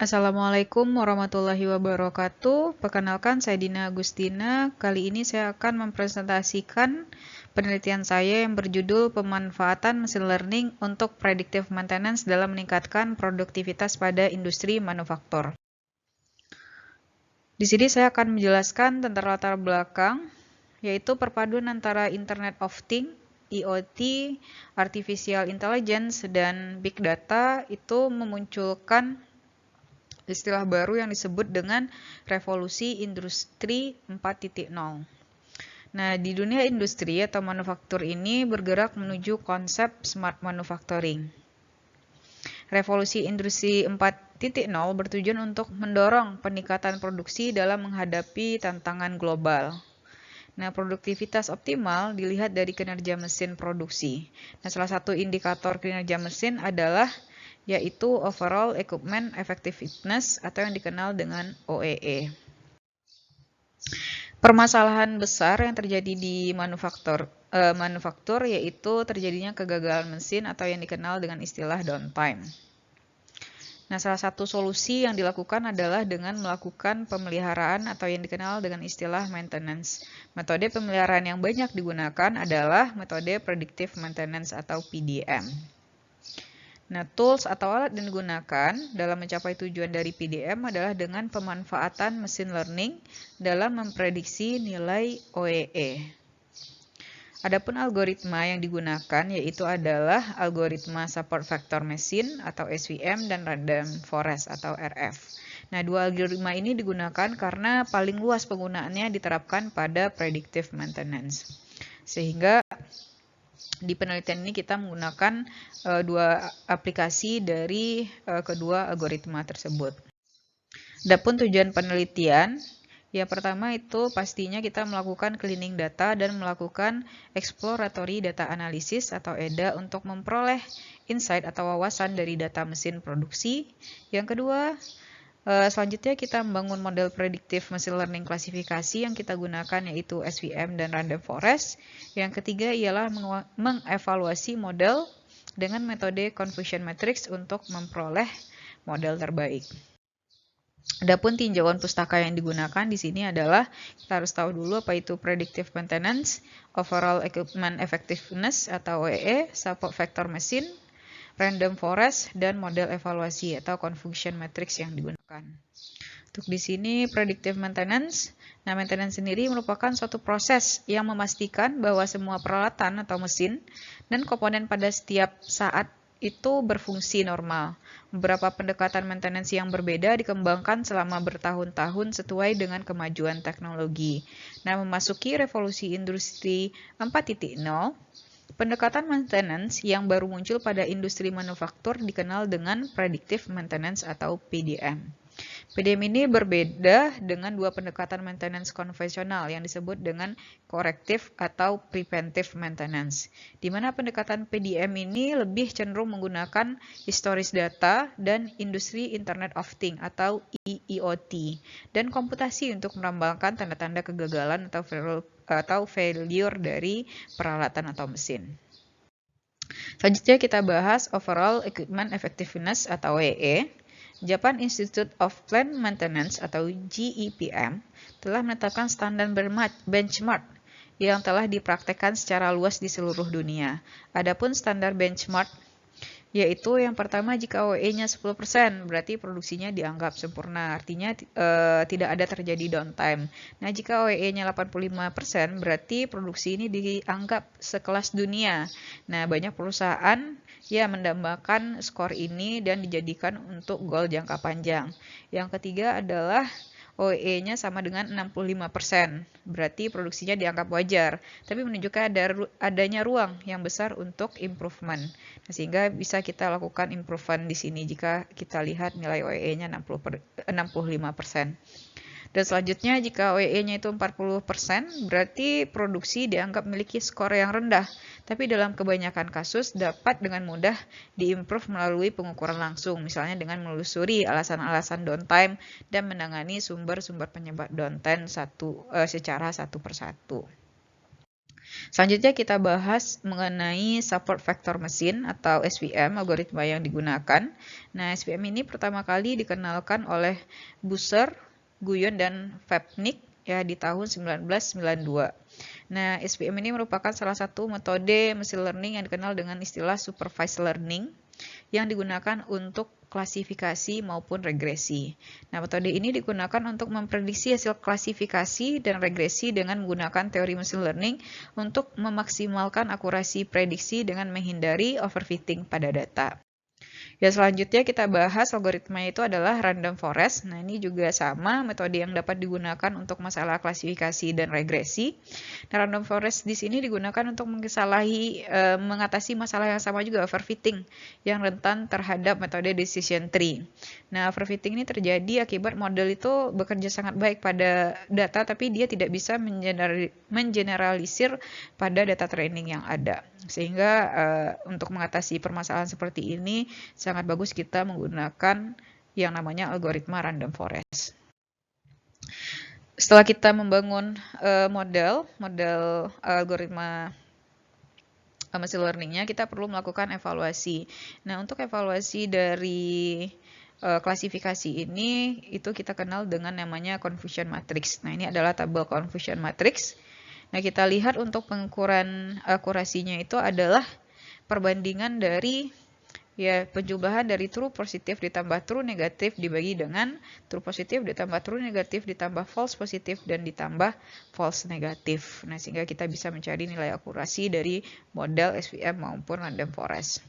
Assalamualaikum warahmatullahi wabarakatuh. Perkenalkan, saya Dina Agustina. Kali ini saya akan mempresentasikan penelitian saya yang berjudul Pemanfaatan Machine Learning untuk Predictive Maintenance dalam meningkatkan produktivitas pada industri manufaktur. Di sini saya akan menjelaskan tentang latar belakang, yaitu perpaduan antara Internet of Things, IoT, Artificial Intelligence, dan Big Data itu memunculkan istilah baru yang disebut dengan revolusi industri 4.0. Nah, di dunia industri atau manufaktur ini bergerak menuju konsep smart manufacturing. Revolusi industri 4.0 bertujuan untuk mendorong peningkatan produksi dalam menghadapi tantangan global. Nah, produktivitas optimal dilihat dari kinerja mesin produksi. Nah, salah satu indikator kinerja mesin adalah yaitu Overall Equipment Effectiveness atau yang dikenal dengan OEE. Permasalahan besar yang terjadi di manufaktur yaitu terjadinya kegagalan mesin atau yang dikenal dengan istilah downtime. Nah, salah satu solusi yang dilakukan adalah dengan melakukan pemeliharaan atau yang dikenal dengan istilah maintenance. Metode pemeliharaan yang banyak digunakan adalah metode predictive maintenance atau PDM. Nah, tools atau alat yang digunakan dalam mencapai tujuan dari PDM adalah dengan pemanfaatan machine learning dalam memprediksi nilai OEE. Adapun algoritma yang digunakan yaitu adalah algoritma support vector machine atau SVM dan random forest atau RF. Nah, dua algoritma ini digunakan karena paling luas penggunaannya diterapkan pada predictive maintenance. Sehingga di penelitian ini kita menggunakan dua aplikasi dari kedua algoritma tersebut. Adapun tujuan penelitian, yang pertama itu pastinya kita melakukan cleaning data dan melakukan exploratory data analysis atau EDA untuk memperoleh insight atau wawasan dari data mesin produksi. Yang kedua, selanjutnya kita membangun model predictive machine learning klasifikasi yang kita gunakan yaitu SVM dan random forest. Yang ketiga ialah mengevaluasi model dengan metode confusion matrix untuk memperoleh model terbaik. Adapun tinjauan pustaka yang digunakan di sini adalah kita harus tahu dulu apa itu predictive maintenance, overall equipment effectiveness atau OEE, support vector machine, random forest, dan model evaluasi atau confusion matrix yang digunakan. Untuk di sini predictive maintenance. Nah, maintenance sendiri merupakan suatu proses yang memastikan bahwa semua peralatan atau mesin dan komponen pada setiap saat itu berfungsi normal. Beberapa pendekatan maintenance yang berbeda dikembangkan selama bertahun-tahun sesuai dengan kemajuan teknologi. Nah, memasuki revolusi industri 4.0, pendekatan maintenance yang baru muncul pada industri manufaktur dikenal dengan predictive maintenance atau PDM. PDM ini berbeda dengan dua pendekatan maintenance konvensional yang disebut dengan corrective atau preventive maintenance, di mana pendekatan PDM ini lebih cenderung menggunakan historis data dan industri Internet of Things atau IoT dan komputasi untuk menambahkan tanda-tanda kegagalan atau failure dari peralatan atau mesin. Selanjutnya kita bahas Overall Equipment Effectiveness atau OEE. Japan Institute of Plant Maintenance atau GEPM telah menetapkan standar benchmark yang telah dipraktekkan secara luas di seluruh dunia. Adapun standar benchmark yaitu yang pertama jika OEE-nya 10% berarti produksinya dianggap sempurna, artinya tidak ada terjadi downtime. Nah, jika OEE-nya 85% berarti produksi ini dianggap sekelas dunia. Nah, banyak perusahaan ya mendambakan skor ini dan dijadikan untuk goal jangka panjang. Yang ketiga adalah OEE-nya sama dengan 65%, berarti produksinya dianggap wajar, tapi menunjukkan adanya ruang yang besar untuk improvement. Nah, sehingga bisa kita lakukan improvement di sini jika kita lihat nilai OEE-nya 65%. Dan selanjutnya jika OEE-nya itu 40%, berarti produksi dianggap memiliki skor yang rendah, tapi dalam kebanyakan kasus dapat dengan mudah diimprove melalui pengukuran langsung, misalnya dengan menelusuri alasan-alasan downtime dan menangani sumber-sumber penyebab downtime secara satu persatu. Selanjutnya kita bahas mengenai support vector mesin atau SVM, algoritma yang digunakan. Nah, SVM ini pertama kali dikenalkan oleh Busser, Guyon, dan Vapnik ya di tahun 1992. Nah, SVM ini merupakan salah satu metode machine learning yang dikenal dengan istilah supervised learning yang digunakan untuk klasifikasi maupun regresi. Nah, metode ini digunakan untuk memprediksi hasil klasifikasi dan regresi dengan menggunakan teori machine learning untuk memaksimalkan akurasi prediksi dengan menghindari overfitting pada data. Ya, selanjutnya kita bahas algoritma itu adalah random forest. Nah, ini juga sama metode yang dapat digunakan untuk masalah klasifikasi dan regresi. Nah, random forest di sini digunakan untuk mengatasi masalah yang sama juga, overfitting, yang rentan terhadap metode decision tree. Nah, overfitting ini terjadi akibat model itu bekerja sangat baik pada data, tapi dia tidak bisa mengeneralisir pada data training yang ada. Sehingga untuk mengatasi permasalahan seperti ini sangat bagus kita menggunakan yang namanya algoritma random forest. Setelah kita membangun model algoritma machine learning-nya, kita perlu melakukan evaluasi. Nah, untuk evaluasi dari klasifikasi ini itu kita kenal dengan namanya confusion matrix. Nah, ini adalah tabel confusion matrix. Nah, kita lihat untuk pengukuran akurasinya itu adalah perbandingan dari penjumlahan dari true positif ditambah true negatif dibagi dengan true positif ditambah true negatif ditambah false positif dan ditambah false negatif. Nah, sehingga kita bisa mencari nilai akurasi dari model SVM maupun random forest.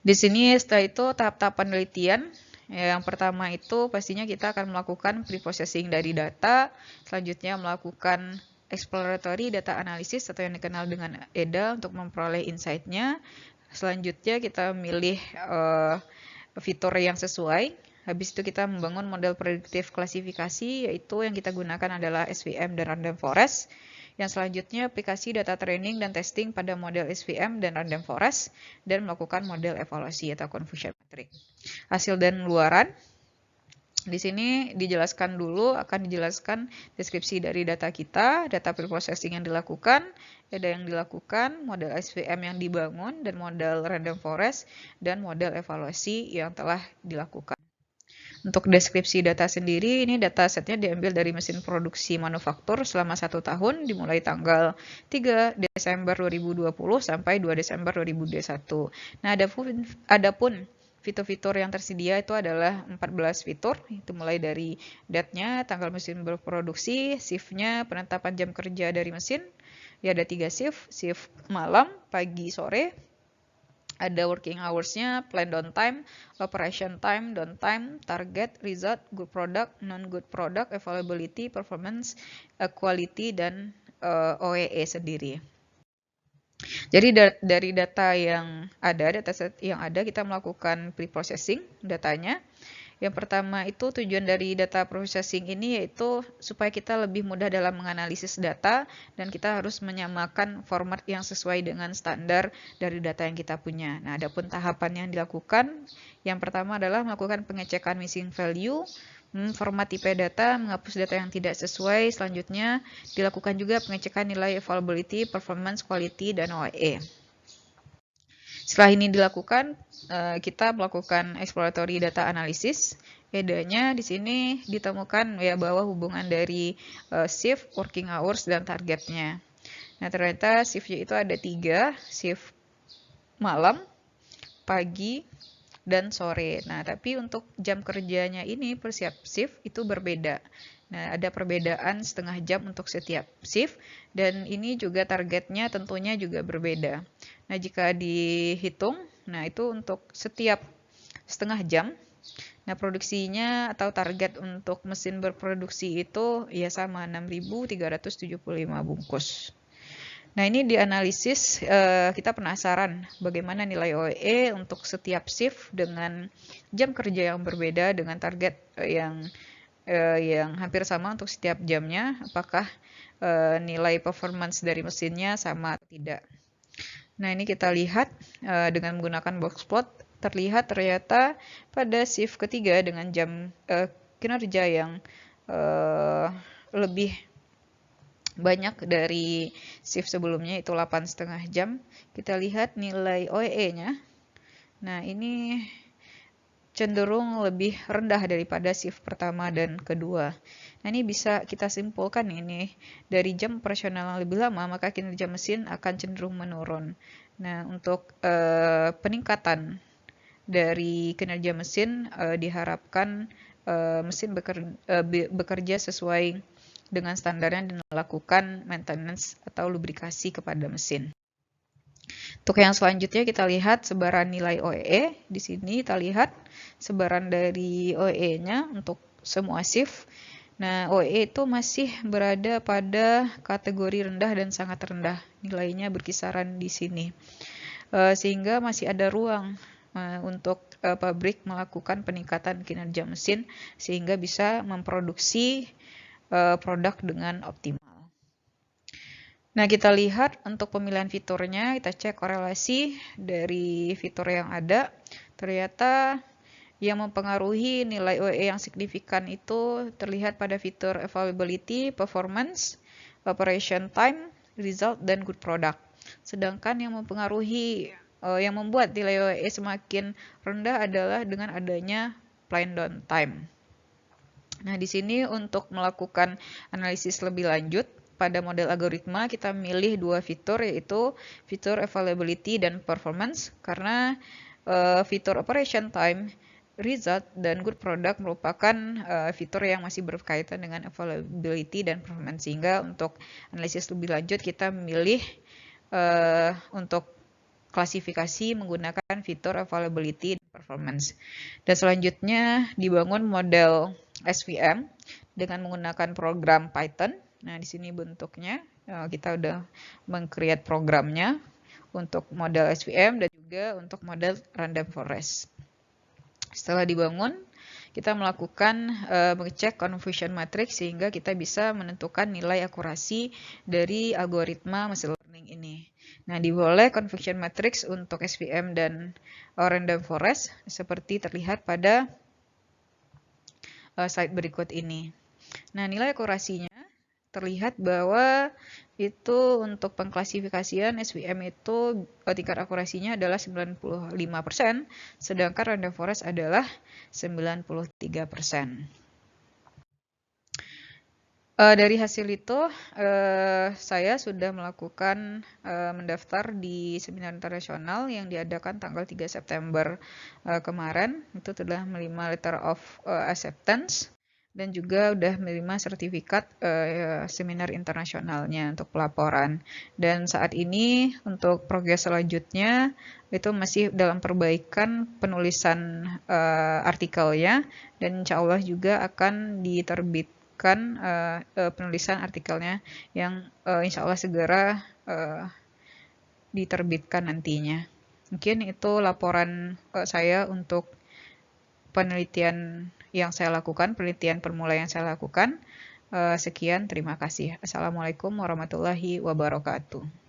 Di sini setelah itu tahap-tahap penelitian. Yang pertama itu pastinya kita akan melakukan preprocessing dari data, selanjutnya melakukan exploratory data analysis atau yang dikenal dengan EDA untuk memperoleh insight-nya. Selanjutnya kita memilih fitur yang sesuai. Habis itu kita membangun model prediktif klasifikasi, yaitu yang kita gunakan adalah SVM dan random forest. Yang selanjutnya aplikasi data training dan testing pada model SVM dan random forest dan melakukan model evaluasi atau confusion matrix. Hasil dan luaran. Di sini dijelaskan dulu, akan dijelaskan deskripsi dari data kita, data preprocessing yang dilakukan, EDA yang dilakukan, model SVM yang dibangun, dan model random forest, dan model evaluasi yang telah dilakukan. Untuk deskripsi data sendiri, ini data setnya diambil dari mesin produksi manufaktur selama 1 tahun, dimulai tanggal 3 Desember 2020 sampai 2 Desember 2021. Nah, adapun fitur-fitur yang tersedia itu adalah 14 fitur, itu mulai dari date-nya, tanggal mesin berproduksi, shift-nya, penetapan jam kerja dari mesin, ya ada 3 shift malam, pagi, sore, ada working hours-nya, plan downtime, operation time, downtime, target, result, good product, non-good product, availability, performance, quality, dan OEE sendiri. Jadi dari data yang ada, dataset yang ada, kita melakukan pre-processing datanya. Yang pertama itu tujuan dari data processing ini yaitu supaya kita lebih mudah dalam menganalisis data dan kita harus menyamakan format yang sesuai dengan standar dari data yang kita punya. Nah, adapun tahapan yang dilakukan, yang pertama adalah melakukan pengecekan missing value, format IP data, menghapus data yang tidak sesuai. Selanjutnya dilakukan juga pengecekan nilai availability, performance, quality, dan OEE. Setelah ini dilakukan, kita melakukan exploratory data analysis. EDA-nya di sini ditemukan ya bahwa hubungan dari shift, working hours, dan targetnya. Nah, ternyata shift-nya itu ada 3, shift malam, pagi, dan sore. Nah, tapi untuk jam kerjanya ini per shift itu berbeda. Nah, ada perbedaan setengah jam untuk setiap shift, dan ini juga targetnya tentunya juga berbeda. Nah, jika dihitung, nah itu untuk setiap setengah jam, nah produksinya atau target untuk mesin berproduksi itu ya sama 6.375 bungkus. Nah, ini dianalisis, kita penasaran bagaimana nilai OEE untuk setiap shift dengan jam kerja yang berbeda dengan target yang hampir sama untuk setiap jamnya, apakah nilai performance dari mesinnya sama atau tidak. Nah, ini kita lihat dengan menggunakan box plot, terlihat ternyata pada shift ketiga dengan jam kinerja yang lebih banyak dari shift sebelumnya, itu 8,5 jam. Kita lihat nilai OEE-nya. Nah, ini cenderung lebih rendah daripada shift pertama dan kedua. Nah, ini bisa kita simpulkan ini dari jam operasional yang lebih lama, maka kinerja mesin akan cenderung menurun. Nah, untuk peningkatan dari kinerja mesin diharapkan mesin bekerja sesuai dengan standarnya dan melakukan maintenance atau lubrikasi kepada mesin. Untuk yang selanjutnya kita lihat sebaran nilai OEE. Di sini kita lihat sebaran dari OEE-nya untuk semua shift. Nah, OEE itu masih berada pada kategori rendah dan sangat rendah. Nilainya berkisaran di sini. Sehingga masih ada ruang untuk pabrik melakukan peningkatan kinerja mesin sehingga bisa memproduksi produk dengan optimal. Nah, kita lihat untuk pemilihan fiturnya, kita cek korelasi dari fitur yang ada. Ternyata yang mempengaruhi nilai OEE yang signifikan itu terlihat pada fitur availability, performance, operation time, result, dan good product. Sedangkan yang mempengaruhi, yang membuat nilai OEE semakin rendah adalah dengan adanya planned downtime. Nah, di sini untuk melakukan analisis lebih lanjut, pada model algoritma kita milih dua fitur, yaitu fitur availability dan performance, karena fitur operation time, result, dan good product merupakan fitur yang masih berkaitan dengan availability dan performance, sehingga untuk analisis lebih lanjut kita memilih untuk klasifikasi menggunakan fitur availability dan performance. Dan selanjutnya dibangun model SVM dengan menggunakan program Python. Nah, di sini bentuknya kita udah meng-create programnya untuk model SVM dan juga untuk model random forest. Setelah dibangun, kita melakukan mengecek confusion matrix sehingga kita bisa menentukan nilai akurasi dari algoritma machine learning ini. Nah, diboleh confusion matrix untuk SVM dan random forest seperti terlihat pada slide berikut ini. Nah, nilai akurasinya terlihat bahwa itu untuk pengklasifikasian SVM itu tingkat akurasinya adalah 95%, sedangkan random forest adalah 93%. Dari hasil itu, saya sudah melakukan mendaftar di seminar internasional yang diadakan tanggal 3 September kemarin. Itu telah menerima letter of acceptance dan juga sudah menerima sertifikat seminar internasionalnya untuk pelaporan. Dan saat ini untuk progres selanjutnya itu masih dalam perbaikan penulisan artikelnya, dan insya Allah juga akan diterbitkan penulisan artikelnya yang insya Allah segera diterbitkan nantinya. Mungkin itu laporan saya untuk penelitian yang saya lakukan, penelitian permula yang saya lakukan. Sekian, terima kasih. Assalamualaikum warahmatullahi wabarakatuh.